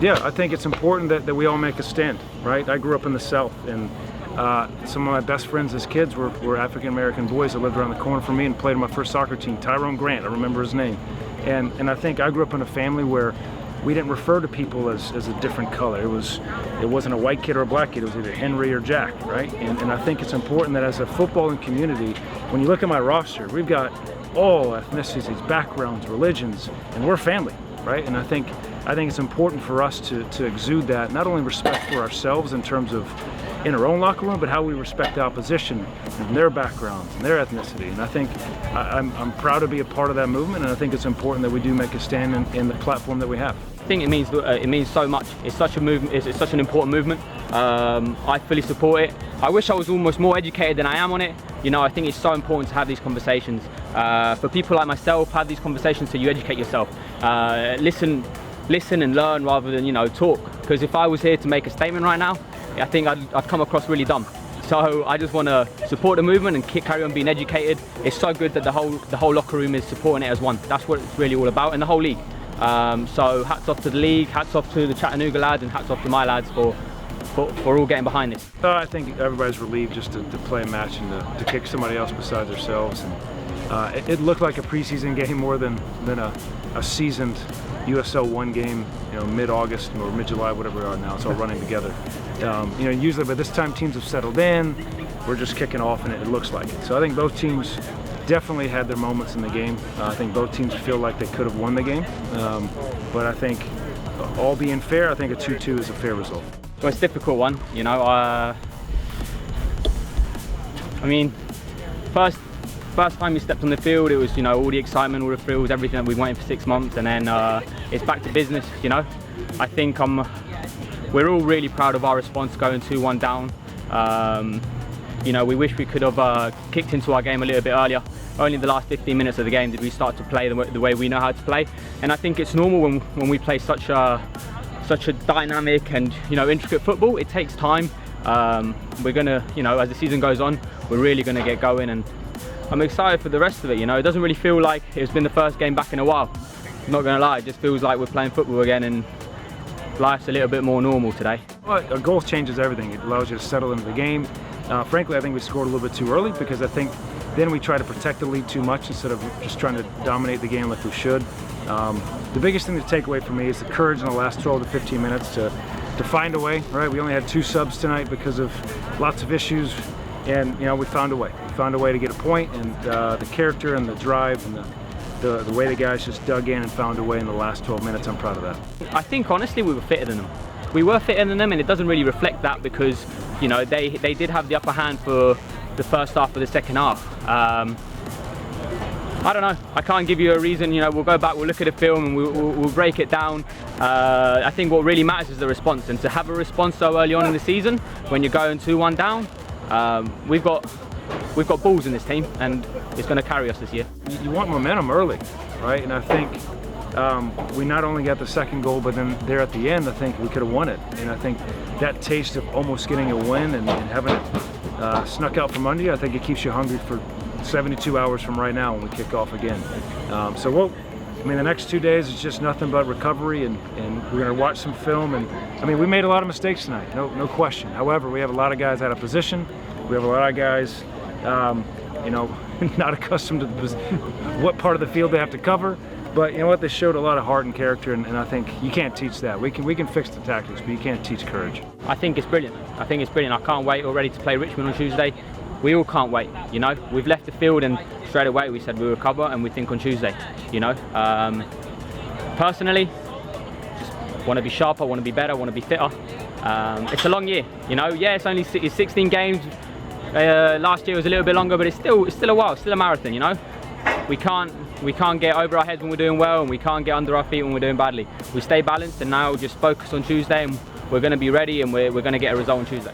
Yeah, I think it's important that we all make a stand, right? I grew up in the South, and some of my best friends as kids were African-American boys that lived around the corner from me and played on my first soccer team, Tyrone Grant, I remember his name. And I think I grew up in a family where we didn't refer to people as a different color. It wasn't a white kid or a black kid, it was either Henry or Jack, right? And I think it's important that as a footballing community, when you look at my roster, we've got all ethnicities, backgrounds, religions, and we're family, right? And I think it's important for us to exude that, not only respect for ourselves in terms of in our own locker room, but how we respect the opposition and their backgrounds and their ethnicity. And I think I'm proud to be a part of that movement, and I think it's important that we do make a stand in the platform that we have. I think it means so much. It's such a movement. It's such an important movement. I fully support it. I wish I was almost more educated than I am on it. You know, I think it's so important to have these conversations. For people like myself, have these conversations so you educate yourself. Listen and learn rather than, you know, talk. Because if I was here to make a statement right now, I think I'd come across really dumb. So I just want to support the movement and carry on being educated. It's so good that the whole locker room is supporting it as one. That's what it's really all about, and the whole league. So hats off to the league, hats off to the Chattanooga lads, and hats off to my lads for all getting behind this. I think everybody's relieved just to play a match and to kick somebody else besides ourselves. And it looked like a preseason game more than a seasoned USL 1 game, you know, mid-August or mid-July, whatever we are now. It's all running together. You know, usually by this time teams have settled in. We're just kicking off, and it looks like it. So I think both teams definitely had their moments in the game. I think both teams feel like they could have won the game. But I think, all being fair, I think a 2-2 is a fair result. Well, it's a difficult one, you know. I mean, first time you stepped on the field, it was, you know, all the excitement, all the thrills, everything that we wanted for 6 months, and then it's back to business, you know. I think we're all really proud of our response going 2-1 down. You know, we wish we could have kicked into our game a little bit earlier. Only the last 15 minutes of the game did we start to play the way we know how to play. And I think it's normal when we play such a dynamic and, you know, intricate football. It takes time. We're gonna, you know, as the season goes on, we're really gonna get going, and I'm excited for the rest of it. You know, it doesn't really feel like it's been the first game back in a while. I'm not gonna lie, it just feels like we're playing football again, and life's a little bit more normal today. Well, a goal changes everything. It allows you to settle into the game. Frankly, I think we scored a little bit too early, because I think then we try to protect the lead too much instead of just trying to dominate the game like we should. The biggest thing to take away from me is the courage in the last 12 to 15 minutes to find a way, right? We only had 2 subs tonight because of lots of issues, and, you know, we found a way. We found a way to get a point, and the character and the drive and the way the guys just dug in and found a way in the last 12 minutes, I'm proud of that. I think, honestly, we were fitter than them. We were fitter than them, and it doesn't really reflect that because, you know, they did have the upper hand for the first half of the second half. I don't know. I can't give you a reason. You know, we'll go back, we'll look at the film, and we'll break it down. I think what really matters is the response, and to have a response so early on in the season when you're going 2-1 down, we've got balls in this team, and it's going to carry us this year. You want momentum early, right? And I think we not only got the second goal, but then there at the end, I think we could have won it. And I think that taste of almost getting a win and having it snuck out from under you, I think it keeps you hungry for 72 hours from right now when we kick off again. So I mean, the next 2 days is just nothing but recovery, and we're going to watch some film. And I mean, we made a lot of mistakes tonight, no question. However, we have a lot of guys out of position. We have a lot of guys, you know, not accustomed to what part of the field they have to cover. But you know what? They showed a lot of heart and character, and I think you can't teach that. We can fix the tactics, but you can't teach courage. I think it's brilliant. I think it's brilliant. I can't wait already to play Richmond on Tuesday. We all can't wait, you know. We've left the field, and straight away we said we'll recover, and we think on Tuesday, you know. Personally, just want to be sharper, want to be better, want to be fitter. It's a long year, you know. Yeah, it's 16 games. Last year was a little bit longer, but it's still a while, still a marathon, you know. We can't get over our heads when we're doing well, and we can't get under our feet when we're doing badly. We stay balanced, and now just focus on Tuesday, and we're going to be ready, and we're going to get a result on Tuesday.